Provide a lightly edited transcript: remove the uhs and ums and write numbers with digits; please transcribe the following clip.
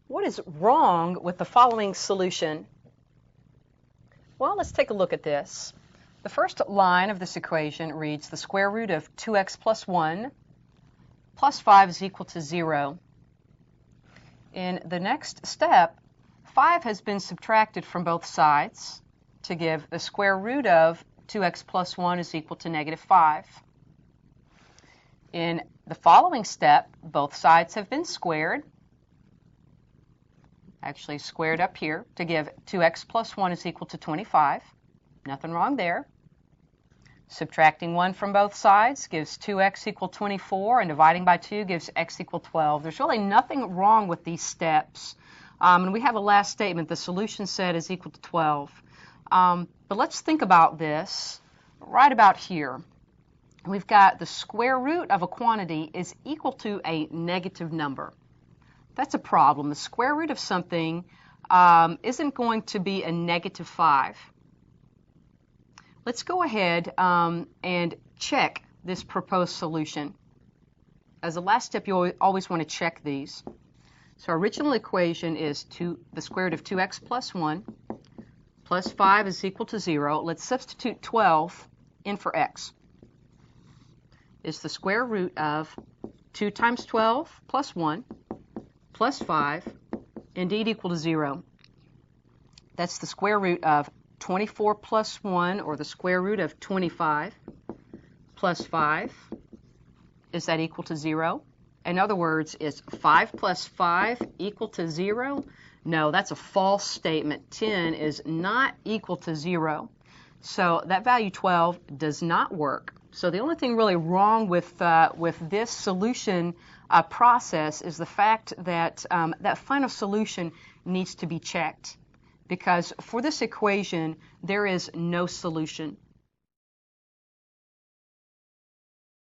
What is wrong with the following solution? Well, let's take a look at this. The first line of this equation reads the square root of 2x plus 1 plus 5 is equal to 0. In the next step, 5 has been subtracted from both sides to give the square root of 2x plus 1 is equal to negative 5. In the following step, both sides have been squared, actually squared up here, to give 2x plus 1 is equal to 25. Nothing wrong there. Subtracting 1 from both sides gives 2x equal 24, and dividing by 2 gives x equal 12. There's really nothing wrong with these steps. And we have a last statement, the solution set is equal to 12. But let's think about this right about here. We've got the square root of a quantity is equal to a negative number. That's a problem. The square root of something isn't going to be a negative 5. Let's go ahead and check this proposed solution. As a last step, you always want to check these. So our original equation is the square root of 2x plus 1 plus 5 is equal to 0. Let's substitute 12 in for x. Is the square root of 2 times 12 plus 1 plus 5 indeed equal to 0? That's the square root of 24 plus 1, or the square root of 25 plus 5. Is that equal to 0? In other words, is 5 plus 5 equal to 0? No, that's a false statement. 10 is not equal to 0. So that value 12 does not work. So the only thing really wrong with this solution process is the fact that that final solution needs to be checked, because for this equation there is no solution.